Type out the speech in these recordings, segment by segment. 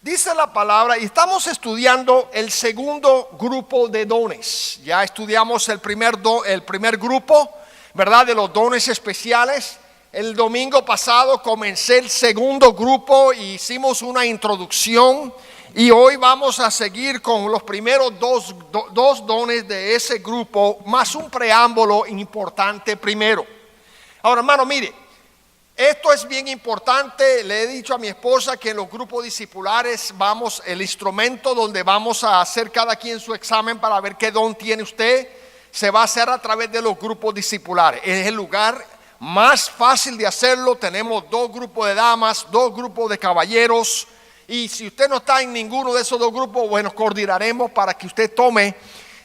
Dice la palabra, y estamos estudiando el segundo grupo de dones. Ya estudiamos el primer grupo, ¿verdad? De los dones especiales. El domingo pasado comencé el segundo grupo y hicimos una introducción. Y hoy vamos a seguir con los primeros dos dones de ese grupo, más un preámbulo importante primero. Ahora, hermano, mire. Esto es bien importante. Le he dicho a mi esposa que en los grupos discipulares el instrumento donde vamos a hacer cada quien su examen para ver qué don tiene usted, se va a hacer a través de los grupos discipulares. Es el lugar más fácil de hacerlo. Tenemos 2 grupos de damas, 2 grupos de caballeros. Y si usted no está en ninguno de esos 2 grupos, bueno, coordinaremos para que usted tome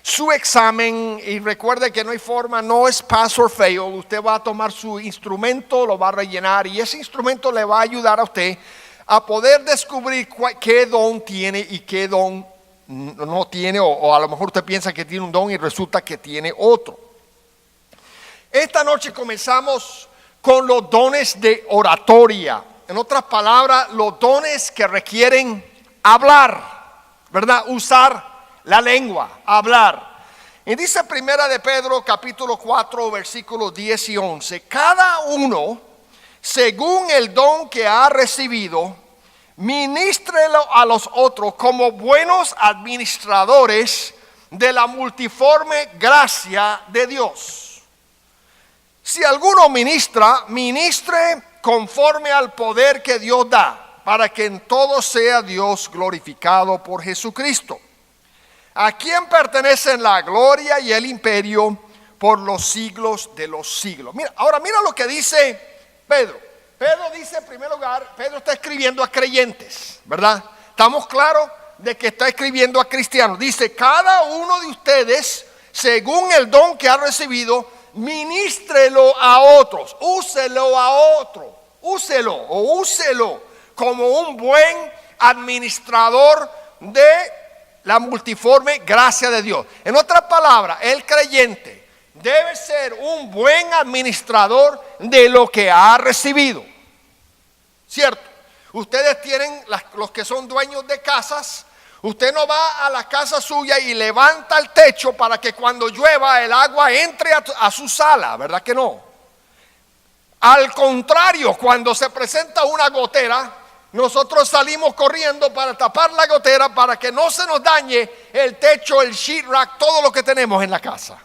su examen. Y recuerde que no hay forma, no es pass or fail. Usted va a tomar su instrumento, lo va a rellenar y ese instrumento le va a ayudar a usted a poder descubrir qué don tiene y qué don no tiene, o a lo mejor usted piensa que tiene un don y resulta que tiene otro. Esta noche comenzamos con los dones de oratoria. En otras palabras, los dones que requieren hablar, ¿verdad? Usar la lengua, hablar. Y dice Primera de Pedro capítulo 4 versículos 10 y 11: cada uno según el don que ha recibido, ministrelo a los otros como buenos administradores de la multiforme gracia de Dios. Si alguno ministre conforme al poder que Dios da, para que en todo sea Dios glorificado por Jesucristo, a quien pertenecen la gloria y el imperio por los siglos de los siglos. Ahora mira lo que dice Pedro. Pedro dice, en primer lugar, Pedro está escribiendo a creyentes, ¿verdad? Estamos claros de que está escribiendo a cristianos. Dice, cada uno de ustedes, según el don que ha recibido, ministrelo a otros, úselo a otro, úselo como un buen administrador de la multiforme gracia de Dios. En otras palabras, el creyente debe ser un buen administrador de lo que ha recibido. ¿Cierto? Ustedes tienen, los que son dueños de casas, usted no va a la casa suya y levanta el techo para que cuando llueva el agua entre a su sala, ¿verdad que no? Al contrario, cuando se presenta una gotera, nosotros salimos corriendo para tapar la gotera para que no se nos dañe el techo, el sheetrock, todo lo que tenemos en la casa.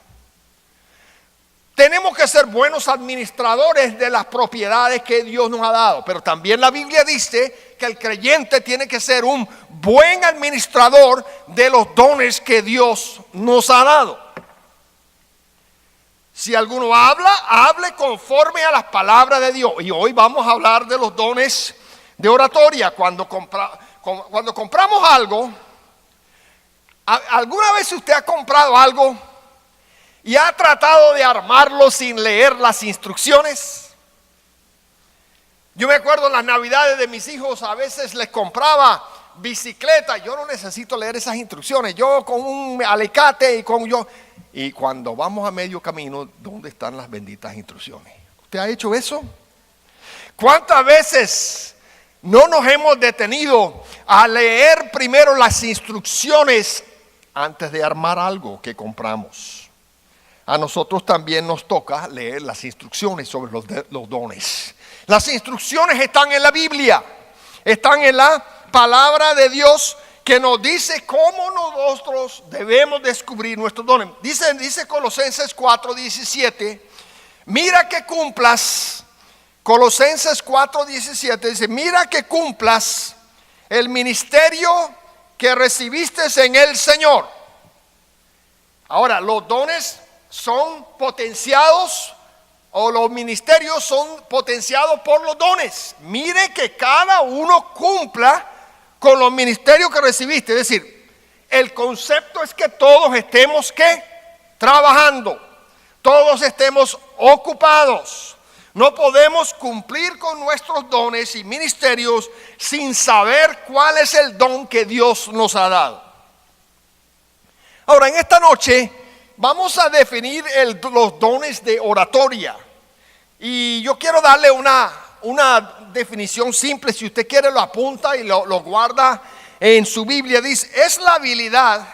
Tenemos que ser buenos administradores de las propiedades que Dios nos ha dado, pero también la Biblia dice que el creyente tiene que ser un buen administrador de los dones que Dios nos ha dado. Si alguno hable conforme a las palabras de Dios. Y hoy vamos a hablar de los dones de oratoria. Cuando compramos algo, ¿alguna vez usted ha comprado algo y ha tratado de armarlo sin leer las instrucciones? Yo me acuerdo en las navidades de mis hijos, a veces les compraba bicicleta. Yo no necesito leer esas instrucciones. Yo con un alicate y cuando vamos a medio camino, ¿dónde están las benditas instrucciones? ¿Usted ha hecho eso? ¿Cuántas veces no nos hemos detenido a leer primero las instrucciones antes de armar algo que compramos? A nosotros también nos toca leer las instrucciones sobre los dones. Las instrucciones están en la Biblia, están en la palabra de Dios, que nos dice cómo nosotros debemos descubrir nuestros dones. Dice Colosenses 4:17, mira que cumplas. Colosenses 4:17 dice, mira que cumplas el ministerio que recibiste en el Señor. Ahora, los dones son potenciados, o los ministerios son potenciados por los dones. Mire que cada uno cumpla con los ministerios que recibiste. Es decir, el concepto es que todos estemos trabajando, todos estemos ocupados. No podemos cumplir con nuestros dones y ministerios sin saber cuál es el don que Dios nos ha dado. Ahora, en esta noche vamos a definir los dones de oratoria. Y yo quiero darle una definición simple. Si usted quiere lo apunta y lo guarda en su Biblia, dice, es la habilidad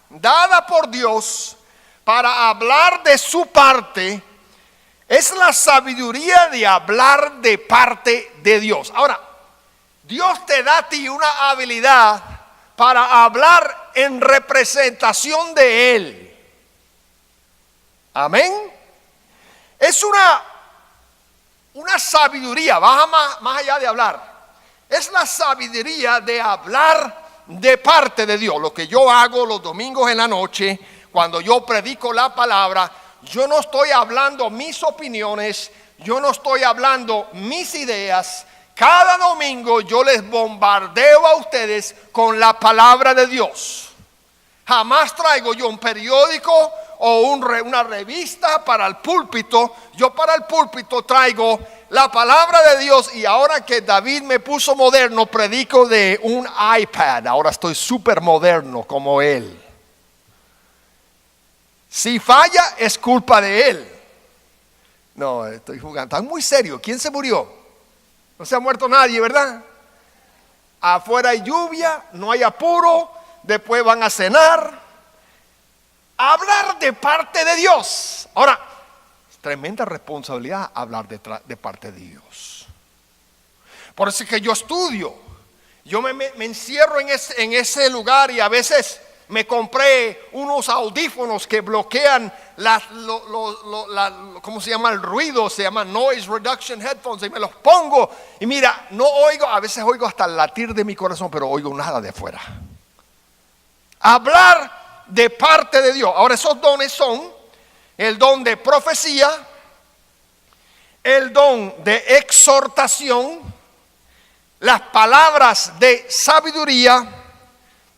dada por Dios para hablar de su parte, es la sabiduría de hablar de parte de Dios. Ahora, Dios te da a ti una habilidad para hablar en representación de Él. Amén. Es una sabiduría, baja más allá de hablar. Es la sabiduría de hablar de parte de Dios. Lo que yo hago los domingos en la noche, cuando yo predico la palabra, yo no estoy hablando mis opiniones, yo no estoy hablando mis ideas. Cada domingo yo les bombardeo a ustedes con la palabra de Dios. Jamás traigo yo un periódico o una revista para el púlpito. Yo para el púlpito traigo la palabra de Dios, y ahora que David me puso moderno, predico de un iPad. Ahora estoy súper moderno como él. Si falla, es culpa de él. No, estoy jugando. Está muy serio. ¿Quién se murió? No se ha muerto nadie, ¿verdad? Afuera hay lluvia, no hay apuro, después van a cenar. Hablar de parte de Dios. Ahora, tremenda responsabilidad hablar de parte de Dios. Por eso es que yo estudio. Yo me encierro en ese lugar, y a veces me compré unos audífonos que bloquean ¿cómo se llama? El ruido, se llama Noise Reduction Headphones, y me los pongo. Y mira, no oigo, a veces oigo hasta el latir de mi corazón, pero oigo nada de afuera. Hablar de parte de Dios. Ahora, esos dones son el don de profecía, el don de exhortación, las palabras de sabiduría,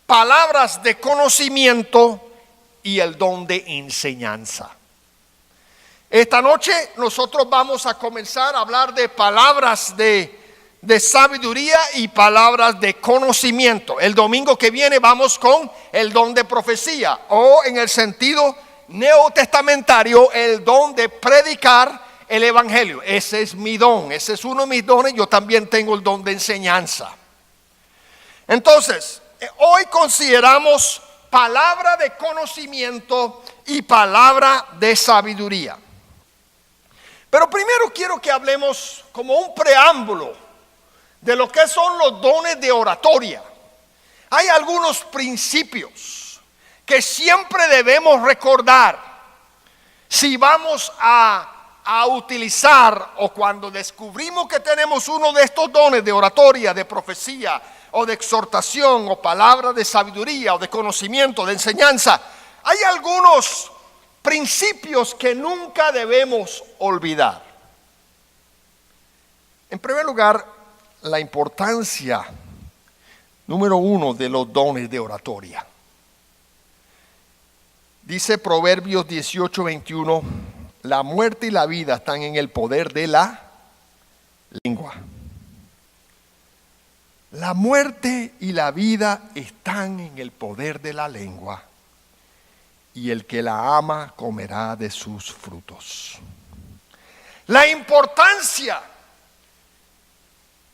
palabras de conocimiento y el don de enseñanza. Esta noche nosotros vamos a comenzar a hablar de palabras de sabiduría y palabras de conocimiento. El domingo que viene vamos con el don de profecía, o en el sentido neotestamentario, el don de predicar el evangelio. Ese es mi don, ese es uno de mis dones. Yo también tengo el don de enseñanza. Entonces, hoy consideramos palabra de conocimiento y palabra de sabiduría. Pero primero quiero que hablemos como un preámbulo de lo que son los dones de oratoria. Hay algunos principios que siempre debemos recordar si vamos a utilizar, o cuando descubrimos que tenemos uno de estos dones de oratoria, de profecía, o de exhortación, o palabra de sabiduría, o de conocimiento, de enseñanza. Hay algunos principios que nunca debemos olvidar. En primer lugar, la importancia número uno de los dones de oratoria. Dice Proverbios 18:21, la muerte y la vida están en el poder de la lengua. La muerte y la vida están en el poder de la lengua, y el que la ama comerá de sus frutos. La importancia.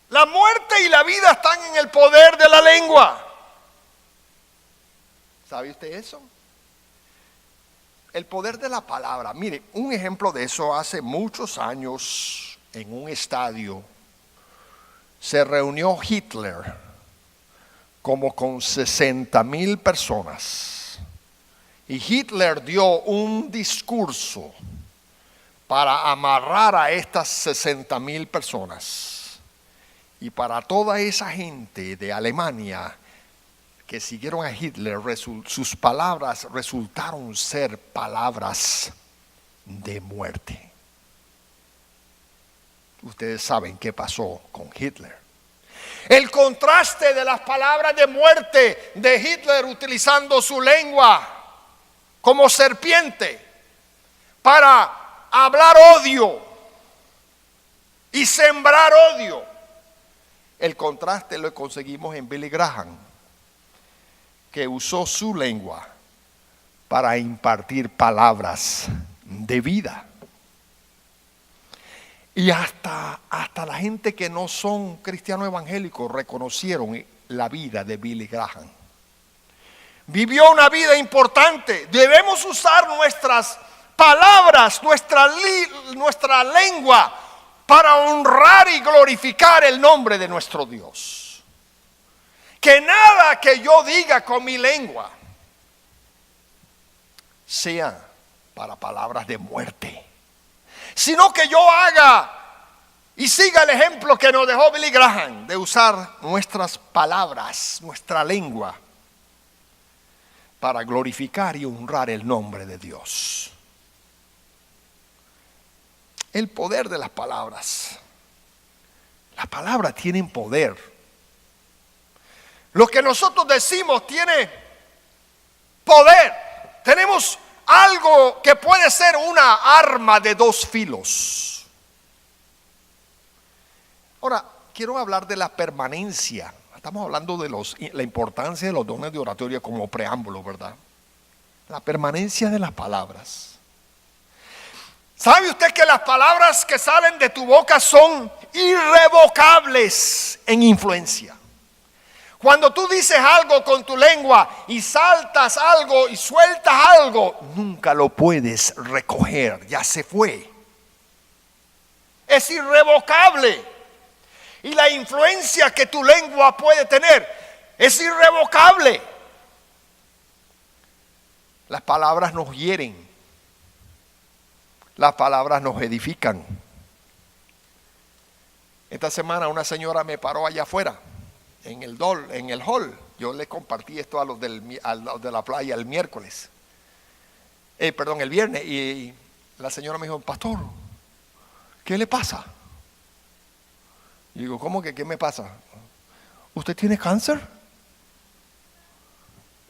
La muerte y la vida están en el poder de la lengua. ¿Sabe usted eso? El poder de la palabra. Mire, un ejemplo de eso: hace muchos años, en un estadio, se reunió Hitler como con 60,000 personas. Y Hitler dio un discurso para amarrar a estas 60,000 personas. Y para toda esa gente de Alemania que siguieron a Hitler, sus palabras resultaron ser palabras de muerte. Ustedes saben qué pasó con Hitler. El contraste de las palabras de muerte de Hitler, utilizando su lengua como serpiente para hablar odio y sembrar odio. El contraste lo conseguimos en Billy Graham, que usó su lengua para impartir palabras de vida. Y hasta la gente que no son cristianos evangélicos reconocieron la vida de Billy Graham. Vivió una vida importante. Debemos usar nuestras palabras, nuestra lengua para honrar y glorificar el nombre de nuestro Dios. Que nada que yo diga con mi lengua sea para palabras de muerte, sino que yo haga y siga el ejemplo que nos dejó Billy Graham de usar nuestras palabras, nuestra lengua, para glorificar y honrar el nombre de Dios. El poder de las palabras. Las palabras tienen poder. Lo que nosotros decimos tiene poder. Tenemos algo que puede ser una arma de dos filos. Ahora, quiero hablar de la permanencia. Estamos hablando de la importancia de los dones de oratoria como preámbulo, ¿verdad? La permanencia de las palabras. ¿Sabe usted que las palabras que salen de tu boca son irrevocables en influencia? Cuando tú dices algo con tu lengua y saltas algo y sueltas algo, nunca lo puedes recoger, ya se fue. Es irrevocable. Y la influencia que tu lengua puede tener es irrevocable. Las palabras nos hieren. Las palabras nos edifican. Esta semana una señora me paró allá afuera, en el hall. Yo le compartí esto a los de la playa el miércoles. El viernes. Y la señora me dijo: pastor, ¿qué le pasa? Y digo: ¿cómo que qué me pasa? ¿Usted tiene cáncer?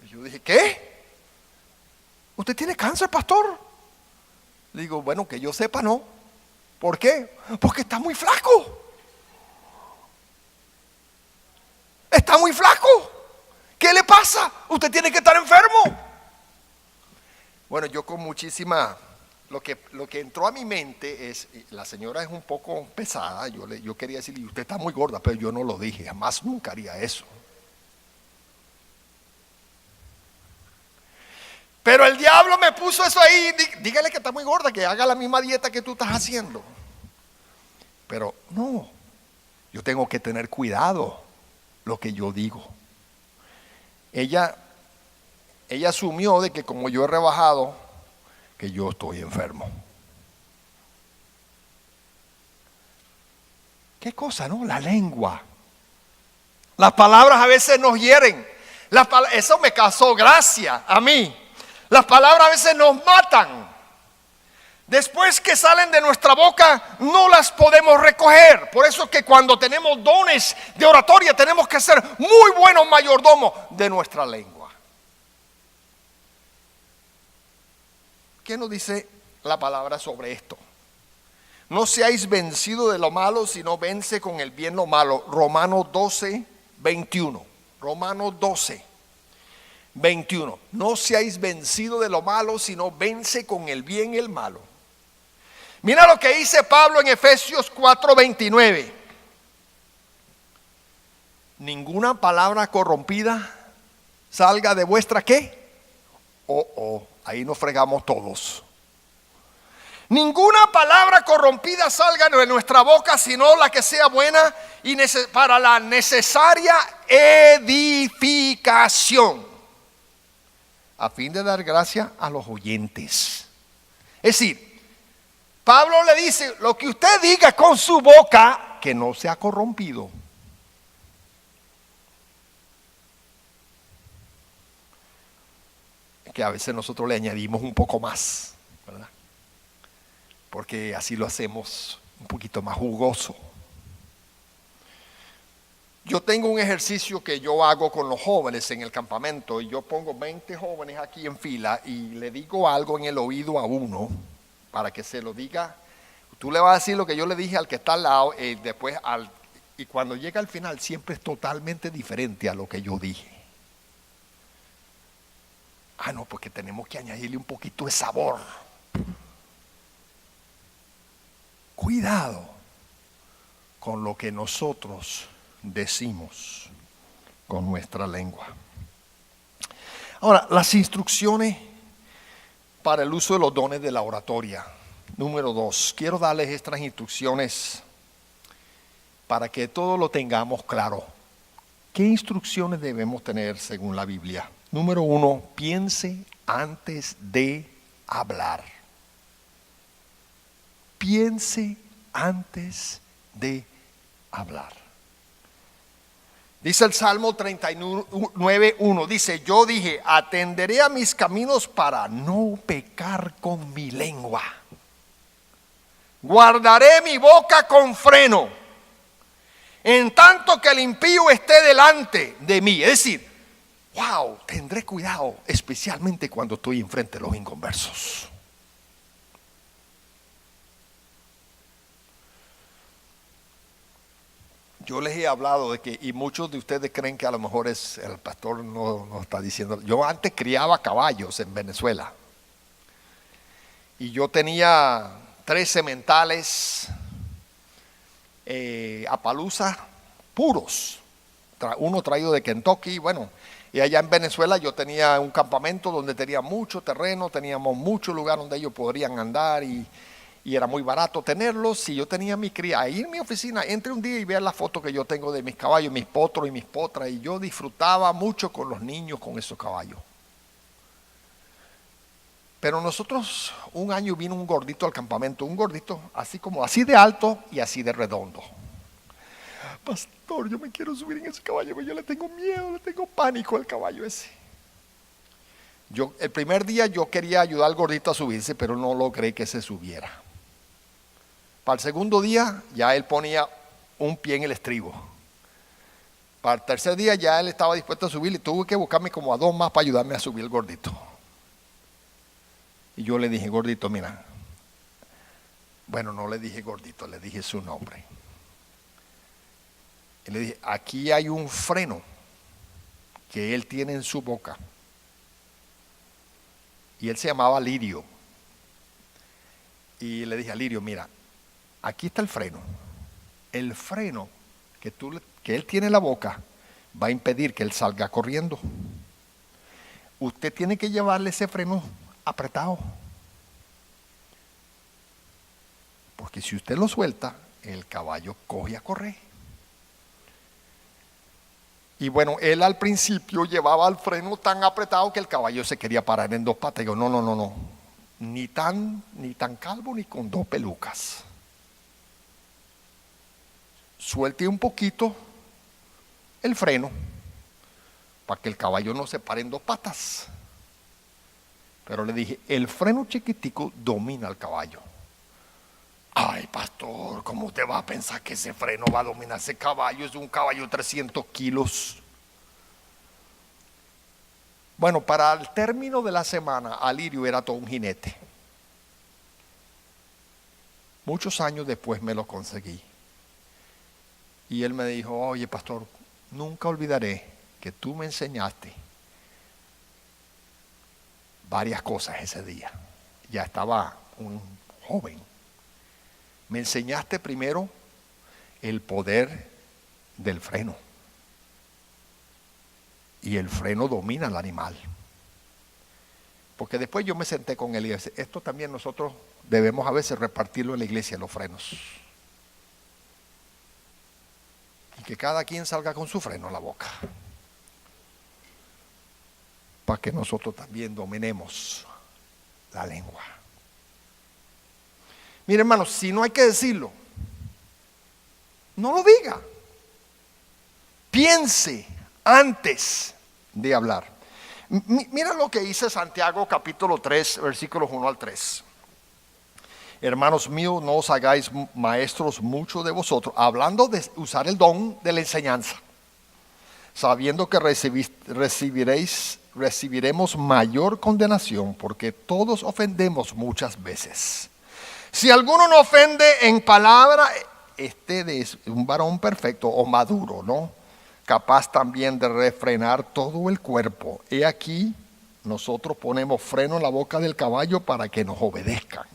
Y yo dije: ¿qué? ¿Usted tiene cáncer, pastor? Le digo: bueno, que yo sepa, no. ¿Por qué? Porque está muy flaco. Está muy flaco. ¿Qué le pasa? Usted tiene que estar enfermo. Bueno, yo con muchísima... Lo que entró a mi mente es, la señora es un poco pesada. Yo quería decirle: usted está muy gorda, pero yo no lo dije. Jamás, nunca haría eso. Pero el diablo me puso eso ahí. Dígale que está muy gorda, que haga la misma dieta que tú estás haciendo. Pero no, yo tengo que tener cuidado lo que yo digo. Ella asumió de que como yo he rebajado, que yo estoy enfermo. ¿Qué cosa, no? La lengua. Las palabras a veces nos hieren. Eso me causó gracia a mí. Las palabras a veces nos matan. Después que salen de nuestra boca, no las podemos recoger. Por eso es que cuando tenemos dones de oratoria, tenemos que ser muy buenos mayordomos de nuestra lengua. ¿Qué nos dice la palabra sobre esto? No seáis vencidos de lo malo, sino vence con el bien lo malo. Romanos 12, 21. Romanos 12, 21. No seáis vencidos de lo malo, sino vence con el bien el malo. Mira lo que dice Pablo en Efesios 4, 29. Ninguna palabra corrompida salga de vuestra ¿qué? Ahí nos fregamos todos. Ninguna palabra corrompida salga de nuestra boca, sino la que sea buena y para la necesaria edificación, a fin de dar gracia a los oyentes. Es decir, Pablo le dice: lo que usted diga con su boca, que no sea corrompido. Que a veces nosotros le añadimos un poco más, ¿verdad? Porque así lo hacemos un poquito más jugoso. Yo tengo un ejercicio que yo hago con los jóvenes en el campamento, y yo pongo 20 jóvenes aquí en fila y le digo algo en el oído a uno para que se lo diga. Tú le vas a decir lo que yo le dije al que está al lado, y cuando llega al final siempre es totalmente diferente a lo que yo dije. No, porque tenemos que añadirle un poquito de sabor. Cuidado con lo que nosotros decimos. con nuestra lengua. Ahora, las instrucciones para el uso de los dones de la oratoria. Número 2, quiero darles estas instrucciones para que todo lo tengamos claro. ¿Qué instrucciones debemos tener según la Biblia? Número 1, piense antes de hablar. Piense antes de hablar. Dice el Salmo 39:1, dice, yo dije, atenderé a mis caminos para no pecar con mi lengua. Guardaré mi boca con freno, en tanto que el impío esté delante de mí. Es decir, wow, tendré cuidado, especialmente cuando estoy enfrente de los inconversos. Yo les he hablado de que, y muchos de ustedes creen que a lo mejor es el pastor no está diciendo. Yo antes criaba caballos en Venezuela. Y yo tenía 3 sementales Appaloosa puros. Uno traído de Kentucky, bueno. Y allá en Venezuela yo tenía un campamento donde tenía mucho terreno, teníamos mucho lugar donde ellos podrían andar y era muy barato tenerlos. Y yo tenía mi cría ahí en mi oficina. Entre un día y vea la foto que yo tengo de mis caballos, mis potros y mis potras, y yo disfrutaba mucho con los niños con esos caballos. Pero nosotros, un año vino un gordito al campamento, un gordito así de alto y así de redondo. Pastor, yo me quiero subir en ese caballo, pero yo le tengo miedo, le tengo pánico al caballo ese. El primer día yo quería ayudar al gordito a subirse, pero no logré que se subiera. Para el segundo día ya él ponía un pie en el estribo. Para el tercer día ya él estaba dispuesto a subir y tuve que buscarme como a 2 más para ayudarme a subir el gordito. Y yo le dije, gordito, mira. Bueno, no le dije gordito, le dije su nombre. Y le dije, aquí hay un freno que él tiene en su boca. Y él se llamaba Lirio. Y le dije a Lirio, mira, aquí está el freno. El freno que él tiene en la boca va a impedir que él salga corriendo. Usted tiene que llevarle ese freno apretado. Porque si usted lo suelta, el caballo coge a correr. Y bueno, él al principio llevaba el freno tan apretado que el caballo se quería parar en 2 patas. Y yo, no. Ni tan calvo ni con 2 pelucas. Suelte un poquito el freno para que el caballo no se pare en 2 patas. Pero le dije, el freno chiquitico domina al caballo. Ay, pastor, ¿cómo usted va a pensar que ese freno va a dominar ese caballo? Es un caballo de 300 kilos. Bueno, para el término de la semana, Alirio era todo un jinete. Muchos años después me lo conseguí. Y él me dijo, oye, pastor, nunca olvidaré que tú me enseñaste varias cosas ese día. Ya estaba un joven. Me enseñaste primero el poder del freno. Y el freno domina al animal. Porque después yo me senté con él y dije, esto también nosotros debemos a veces repartirlo en la iglesia, los frenos. Y que cada quien salga con su freno a la boca. Para que nosotros también dominemos la lengua. Mire, hermanos, si no hay que decirlo, no lo diga. Piense antes de hablar. Mira lo que dice Santiago capítulo 3, versículos 1 al 3. Hermanos míos, no os hagáis maestros muchos de vosotros, hablando de usar el don de la enseñanza, sabiendo que recibiremos mayor condenación, porque todos ofendemos muchas veces. Si alguno no ofende en palabra, este es un varón perfecto o maduro, ¿no? Capaz también de refrenar todo el cuerpo. He aquí, nosotros ponemos freno en la boca del caballo para que nos obedezcan.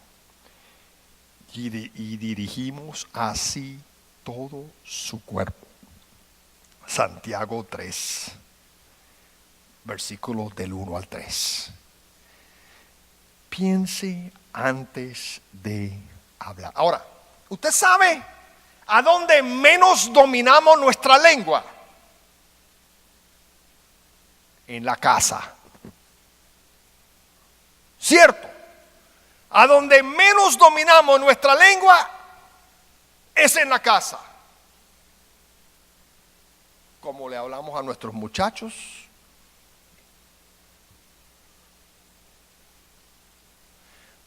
Y dirigimos así todo su cuerpo Santiago 3, versículos del 1 al 3. Piense antes de hablar. Ahora, ¿usted sabe a dónde menos dominamos nuestra lengua? En la casa. ¿Cierto? A donde menos dominamos nuestra lengua es en la casa. Como le hablamos a nuestros muchachos.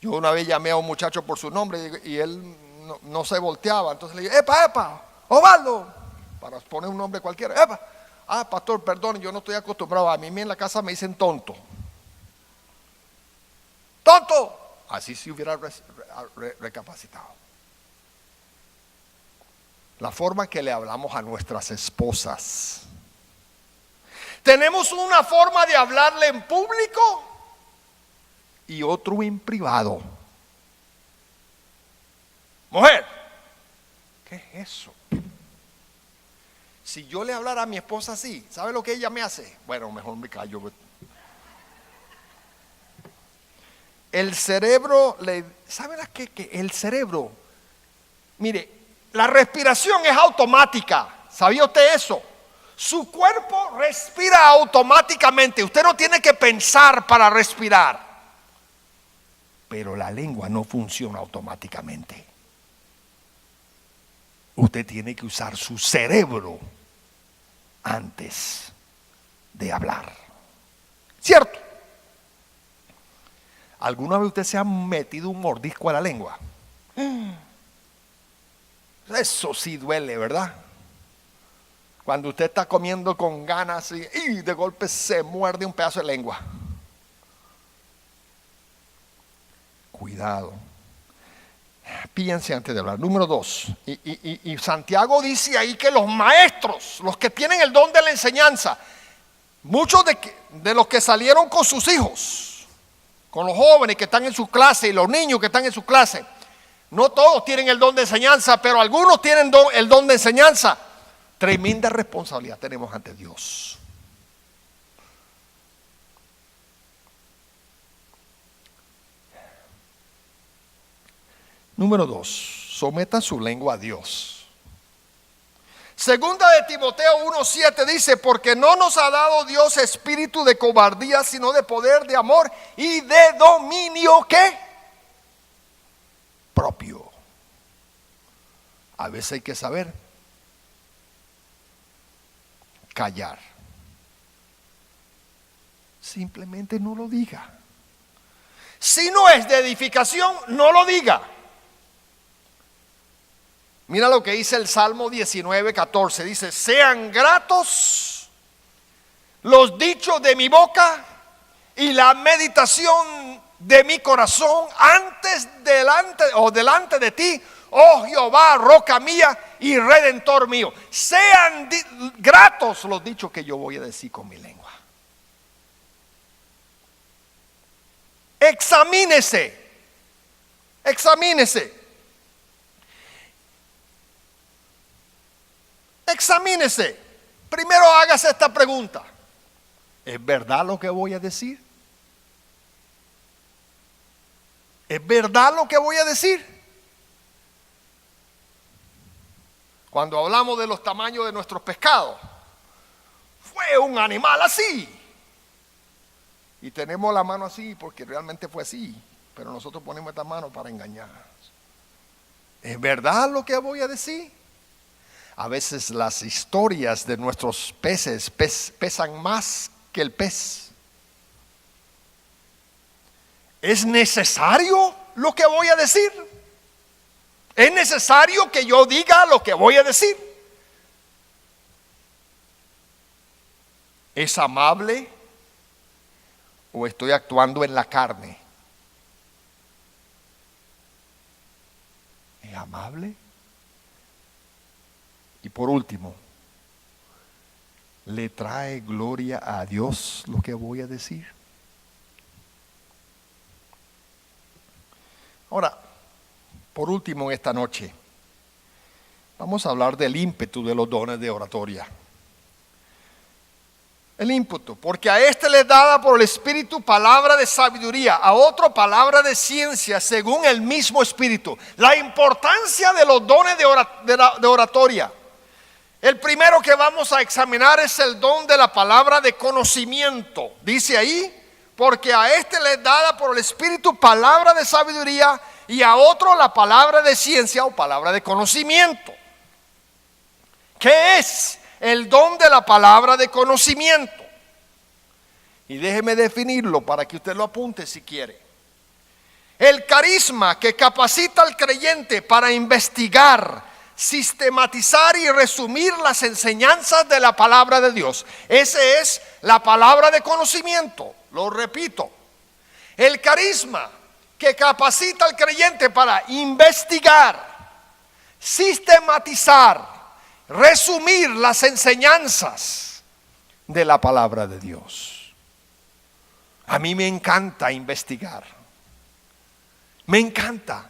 Yo una vez llamé a un muchacho por su nombre y él no se volteaba. Entonces le dije, epa, Osvaldo, para poner un nombre cualquiera. Epa, pastor, perdón, yo no estoy acostumbrado. A mí en la casa me dicen tonto. ¡Tonto! Así se hubiera recapacitado. La forma que le hablamos a nuestras esposas. Tenemos una forma de hablarle en público y otro en privado. Mujer, ¿qué es eso? Si yo le hablara a mi esposa así, ¿sabe lo que ella me hace? Bueno, mejor me callo. El cerebro, ¿saben qué? El cerebro, mire, la respiración es automática. ¿Sabía usted eso? Su cuerpo respira automáticamente. Usted no tiene que pensar para respirar. Pero la lengua no funciona automáticamente. Usted tiene que usar su cerebro antes de hablar. ¿Cierto? ¿Alguna vez usted se ha metido un mordisco a la lengua? Eso sí duele, ¿verdad? Cuando usted está comiendo con ganas y de golpe se muerde un pedazo de lengua. Cuidado. Piense antes de hablar. Número 2. Y Santiago dice ahí que los maestros, los que tienen el don de la enseñanza, muchos de los que salieron con sus hijos, con los jóvenes que están en su clase y los niños que están en su clase, no todos tienen el don de enseñanza, pero algunos tienen el don de enseñanza. Tremenda responsabilidad tenemos ante Dios. Número 2, someta su lengua a Dios. Segunda de Timoteo 1:7 dice, porque no nos ha dado Dios espíritu de cobardía, sino de poder, de amor y de dominio, ¿qué? Propio. A veces hay que saber callar. Simplemente no lo diga. Si no es de edificación, no lo diga. Mira lo que dice el Salmo 19:14. Dice, sean gratos los dichos de mi boca y la meditación de mi corazón delante de ti, oh Jehová, roca mía y redentor mío. Sean gratos los dichos que yo voy a decir con mi lengua. Examínese. Primero hágase esta pregunta. ¿Es verdad lo que voy a decir? ¿Es verdad lo que voy a decir? Cuando hablamos de los tamaños de nuestros pescados, fue un animal así. Y tenemos la mano así porque realmente fue así. Pero nosotros ponemos esta mano para engañar. ¿Es verdad lo que voy a decir? A veces las historias de nuestros peces pesan más que el pez. ¿Es necesario lo que voy a decir? ¿Es necesario que yo diga lo que voy a decir? ¿Es amable o estoy actuando en la carne? ¿Es amable? Y por último, ¿le trae gloria a Dios lo que voy a decir? Ahora, por último, esta noche, vamos a hablar del ímpetu de los dones de oratoria. El ímpetu, porque a este le es dada por el Espíritu palabra de sabiduría, a otro palabra de ciencia, según el mismo Espíritu. La importancia de los dones de oratoria. El primero que vamos a examinar es el don de la palabra de conocimiento. Dice ahí, porque a este le es dada por el Espíritu palabra de sabiduría y a otro la palabra de ciencia o palabra de conocimiento. ¿Qué es el don de la palabra de conocimiento? Y déjeme definirlo para que usted lo apunte si quiere. El carisma que capacita al creyente para investigar, sistematizar y resumir las enseñanzas de la palabra de Dios. Esa es la palabra de conocimiento. Lo repito. El carisma que capacita al creyente para investigar, sistematizar, resumir las enseñanzas de la palabra de Dios. A mí me encanta investigar. Me encanta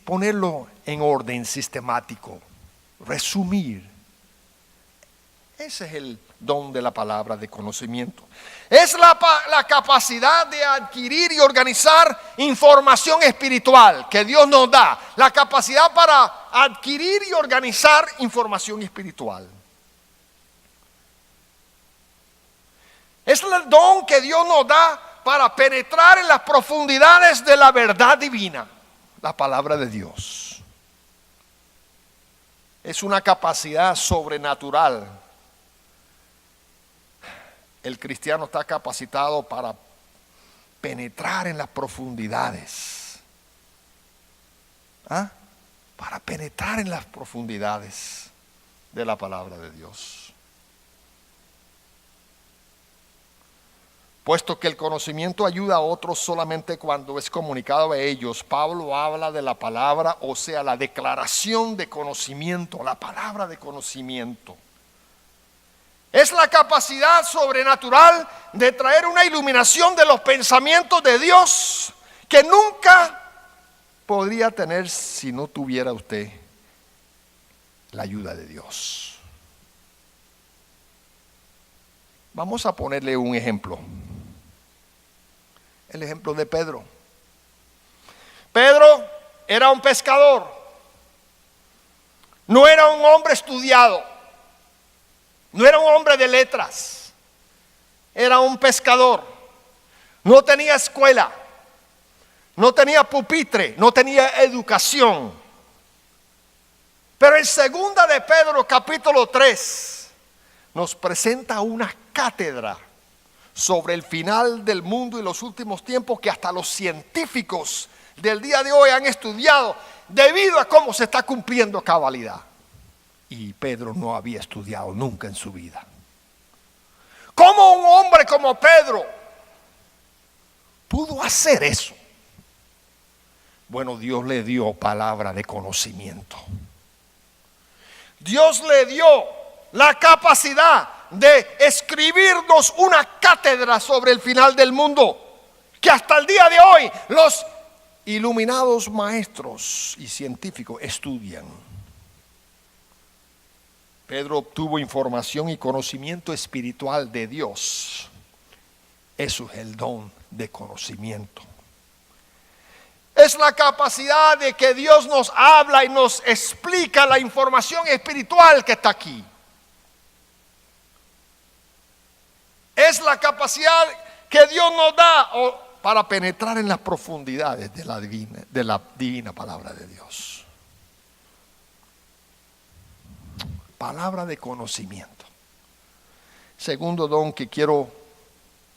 ponerlo en orden sistemático, resumir. Ese es el don de la palabra de conocimiento. Es la capacidad de adquirir y organizar información espiritual que Dios nos da. La capacidad para adquirir y organizar información espiritual. Es el don que Dios nos da para penetrar en las profundidades de la verdad divina, la palabra de Dios. Es una capacidad sobrenatural. El cristiano está capacitado para penetrar en las profundidades. Para penetrar en las profundidades de la palabra de Dios. Puesto que el conocimiento ayuda a otros solamente cuando es comunicado a ellos, Pablo habla de la palabra, o sea, la declaración de conocimiento, la palabra de conocimiento. Es la capacidad sobrenatural de traer una iluminación de los pensamientos de Dios que nunca podría tener si no tuviera usted la ayuda de Dios. Vamos a ponerle un ejemplo. El ejemplo de Pedro. Pedro era un pescador. No era un hombre estudiado. No era un hombre de letras, era un pescador. No tenía escuela, no tenía pupitre, no tenía educación. Pero en segunda de Pedro capítulo 3 nos presenta una cátedra sobre el final del mundo y los últimos tiempos que hasta los científicos del día de hoy han estudiado debido a cómo se está cumpliendo a cabalidad. Y Pedro no había estudiado nunca en su vida. ¿Cómo un hombre como Pedro pudo hacer eso? Bueno, Dios le dio palabra de conocimiento. Dios le dio la capacidad de escribirnos una cátedra sobre el final del mundo, que hasta el día de hoy los iluminados maestros y científicos estudian. Pedro obtuvo información y conocimiento espiritual de Dios. Eso es el don de conocimiento. Es la capacidad de que Dios nos habla y nos explica la información espiritual que está aquí. Es la capacidad que Dios nos da para penetrar en las profundidades de la divina palabra de Dios. Palabra de conocimiento. Segundo don que quiero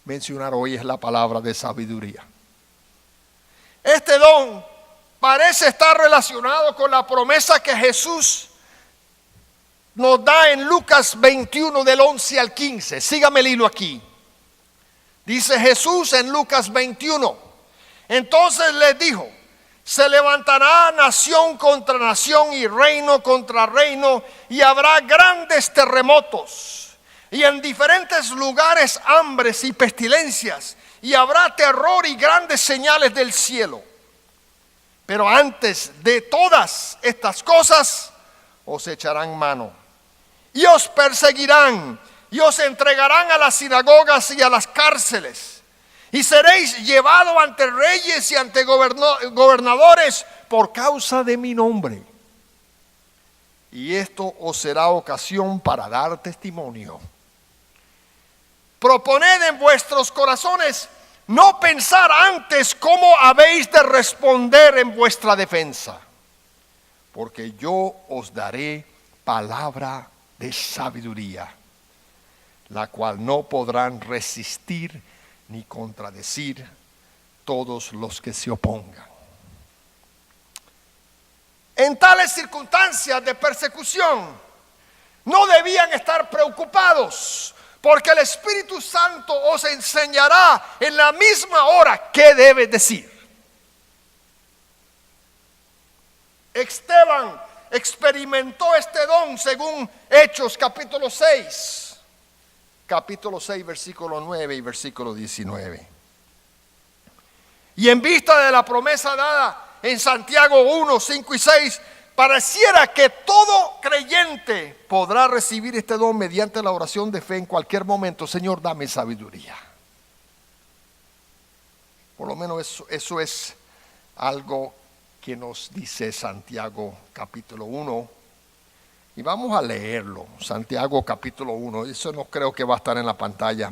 mencionar hoy es la palabra de sabiduría. Este don parece estar relacionado con la promesa que Jesús nos da en Lucas 21 del 11 al 15. Sígame el hilo aquí. Dice Jesús en Lucas 21. Entonces les dijo: se levantará nación contra nación y reino contra reino, y habrá grandes terremotos, y en diferentes lugares hambres y pestilencias, y habrá terror y grandes señales del cielo. Pero antes de todas estas cosas os echarán mano y os perseguirán y os entregarán a las sinagogas y a las cárceles, y seréis llevados ante reyes y ante gobernadores por causa de mi nombre. Y esto os será ocasión para dar testimonio. Proponed en vuestros corazones no pensar antes cómo habéis de responder en vuestra defensa, porque yo os daré palabra de sabiduría, la cual no podrán resistir ni contradecir todos los que se opongan. En tales circunstancias de persecución no debían estar preocupados, porque el Espíritu Santo os enseñará en la misma hora qué debes decir. Esteban experimentó este don según Hechos capítulo 6, versículo 9 y versículo 19. Y en vista de la promesa dada en Santiago 1, 5 y 6, pareciera que todo creyente podrá recibir este don mediante la oración de fe en cualquier momento. Señor, dame sabiduría. Por lo menos eso es algo que nos dice Santiago capítulo 1. Y vamos a leerlo. Santiago capítulo 1. Eso no creo que va a estar en la pantalla,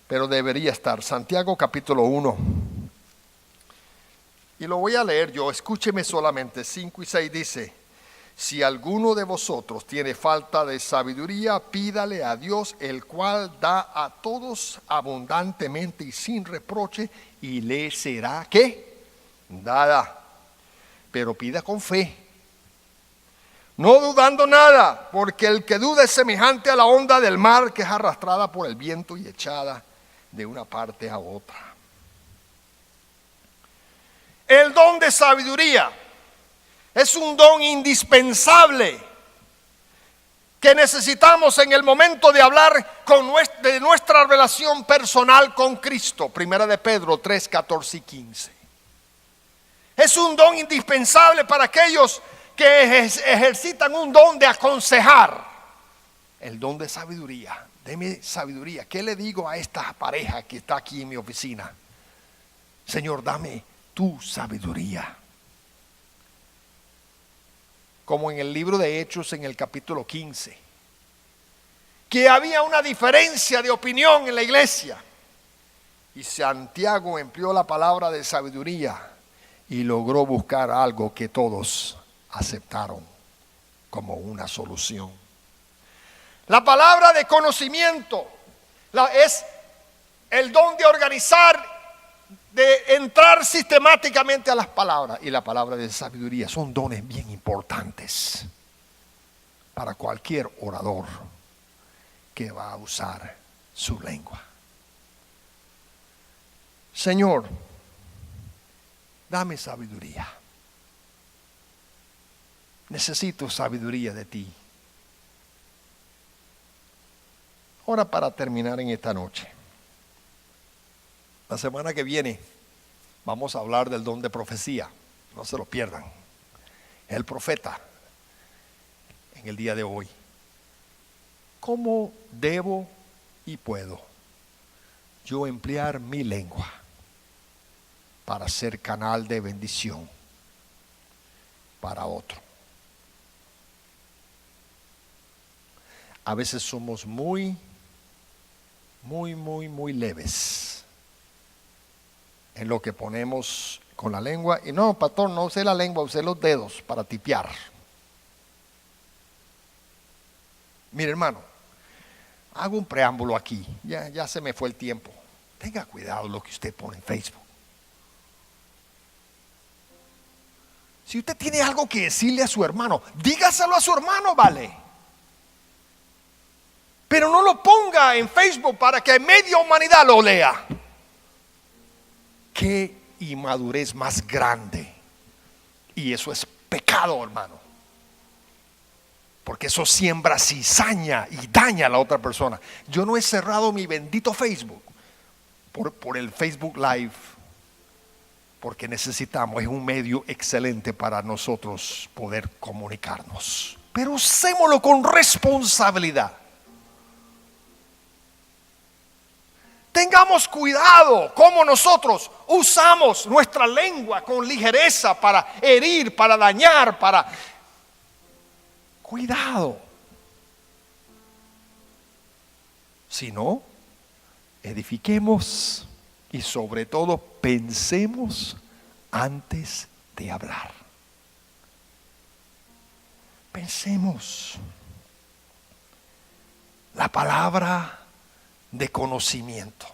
pero debería estar. Santiago capítulo 1. Y lo voy a leer yo, escúcheme solamente. 5 y 6 dice: si alguno de vosotros tiene falta de sabiduría, pídale a Dios, el cual da a todos abundantemente y sin reproche, y le será, ¿qué? Dada. Pero pida con fe, no dudando nada, porque el que duda es semejante a la onda del mar, que es arrastrada por el viento y echada de una parte a otra. El don de sabiduría es un don indispensable que necesitamos en el momento de hablar de nuestra relación personal con Cristo. Primera de Pedro 3, 14 y 15. Es un don indispensable para aquellos que ejercitan un don de aconsejar. El don de sabiduría. Deme sabiduría. ¿Qué le digo a esta pareja que está aquí en mi oficina? Señor, dame tu sabiduría. Como en el libro de Hechos en el capítulo 15, que había una diferencia de opinión en la iglesia, y Santiago empleó la palabra de sabiduría y logró buscar algo que todos aceptaron como una solución. La palabra de conocimiento es el don de organizar, de entrar sistemáticamente a las palabras, y la palabra de sabiduría son dones bien importantes para cualquier orador que va a usar su lengua. Señor, dame sabiduría. Necesito sabiduría de ti. Ahora, para terminar en esta noche, la semana que viene vamos a hablar del don de profecía. No se lo pierdan. El profeta en el día de hoy. ¿Cómo debo y puedo yo emplear mi lengua para ser canal de bendición para otro? A veces somos muy leves en lo que ponemos con la lengua. Y no, pastor, no use la lengua, use los dedos para tipear. Mire, hermano, hago un preámbulo aquí. Ya se me fue el tiempo. Tenga cuidado lo que usted pone en Facebook. Si usted tiene algo que decirle a su hermano, dígaselo a su hermano, vale. Pero no lo ponga en Facebook para que media humanidad lo lea. Qué inmadurez más grande. Y eso es pecado, hermano, porque eso siembra cizaña y daña a la otra persona. Yo no he cerrado mi bendito Facebook por el Facebook Live, porque necesitamos, es un medio excelente para nosotros poder comunicarnos, pero usémoslo con responsabilidad. tengamos cuidado cómo nosotros usamos nuestra lengua con ligereza para herir, para dañar, para... Cuidado. Si no, edifiquemos y sobre todo pensemos antes de hablar. Pensemos. La palabra de conocimiento.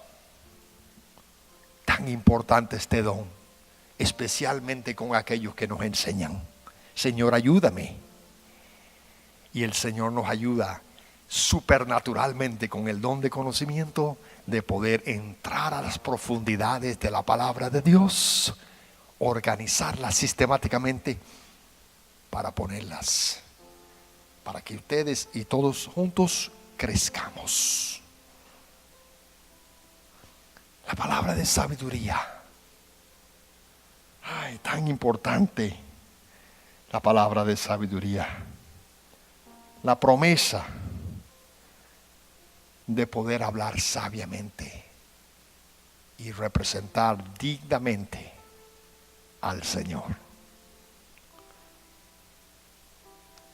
Tan importante este don, especialmente con aquellos que nos enseñan. Señor, ayúdame. Y el Señor nos ayuda supernaturalmente con el don de conocimiento de poder entrar a las profundidades de la palabra de Dios, organizarlas sistemáticamente para ponerlas, para que ustedes y todos juntos crezcamos. La palabra de sabiduría. Ay, tan importante la palabra de sabiduría. La promesa de poder hablar sabiamente y representar dignamente al Señor.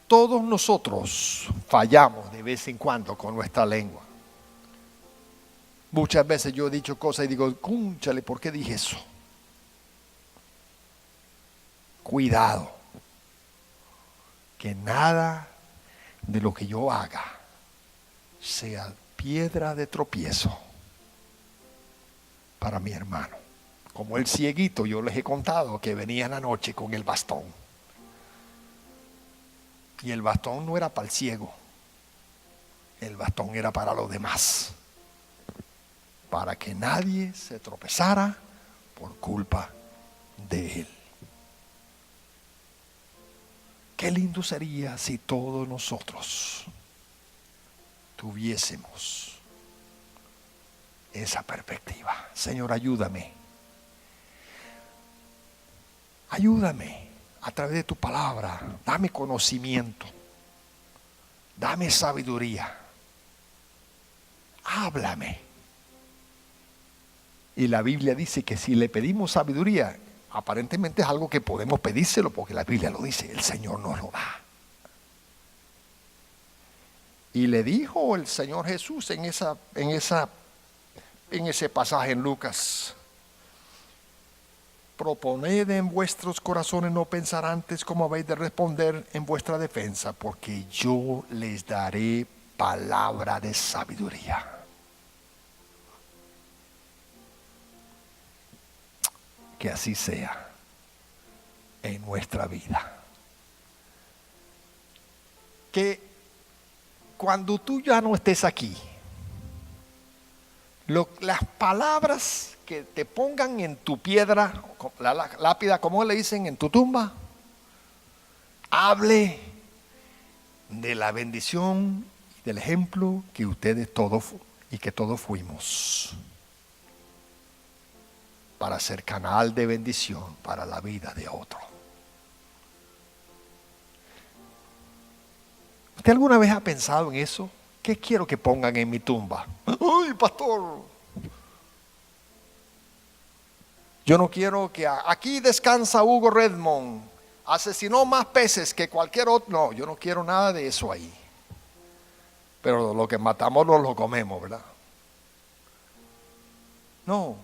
Todos nosotros fallamos de vez en cuando con nuestra lengua. Muchas veces yo he dicho cosas y digo, cúnchale, ¿por qué dije eso? Cuidado, que nada de lo que yo haga sea piedra de tropiezo para mi hermano. Como el cieguito, yo les he contado que venía en la noche con el bastón. Y el bastón no era para el ciego, el bastón era para los demás, para que nadie se tropezara por culpa de él. Qué lindo sería si todos nosotros tuviésemos esa perspectiva. Señor, ayúdame. Ayúdame a través de tu palabra. Dame conocimiento. Dame sabiduría. Háblame. Y la Biblia dice que si le pedimos sabiduría, aparentemente es algo que podemos pedírselo porque la Biblia lo dice, el Señor nos lo da. Y le dijo el Señor Jesús en ese pasaje en Lucas: proponed en vuestros corazones no pensar antes cómo habéis de responder en vuestra defensa, porque yo les daré palabra de sabiduría. Que así sea en nuestra vida. Que cuando tú ya no estés aquí, las palabras que te pongan en tu piedra, la lápida, como le dicen, en tu tumba, hable de la bendición y del ejemplo que ustedes todos y que todos fuimos, para ser canal de bendición para la vida de otro. ¿Usted alguna vez ha pensado en eso? ¿Qué quiero que pongan en mi tumba? ¡Uy, pastor! Yo no quiero que aquí descansa Hugo Redmond, asesinó más peces que cualquier otro. No, yo no quiero nada de eso ahí. Pero lo que matamos no lo comemos, ¿verdad? No.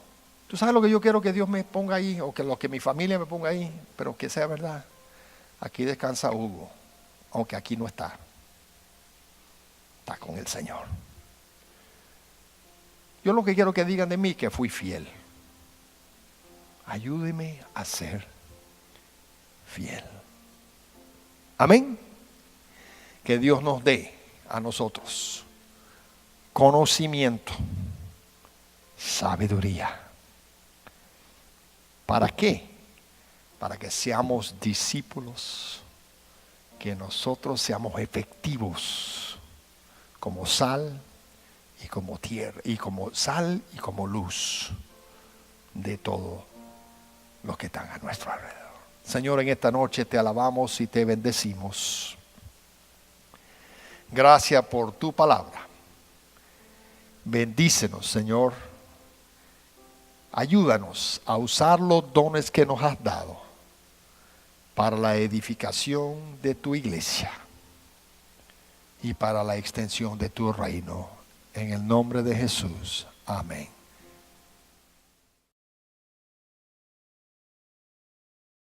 ¿Tú sabes lo que yo quiero que Dios me ponga ahí? O que lo que mi familia me ponga ahí, pero que sea verdad. Aquí descansa Hugo, aunque aquí no está. Está con el Señor. Yo lo que quiero que digan de mí, que fui fiel. Ayúdeme a ser fiel. Amén. Que Dios nos dé a nosotros conocimiento, sabiduría. ¿Para qué? Para que seamos discípulos, que nosotros seamos efectivos como sal y como tierra, y como sal y como luz de todos los que están a nuestro alrededor. Señor, en esta noche te alabamos y te bendecimos. Gracias por tu palabra. Bendícenos, Señor, Ayúdanos a usar los dones que nos has dado para la edificación de tu iglesia y para la extensión de tu reino. En el nombre de Jesús. Amén.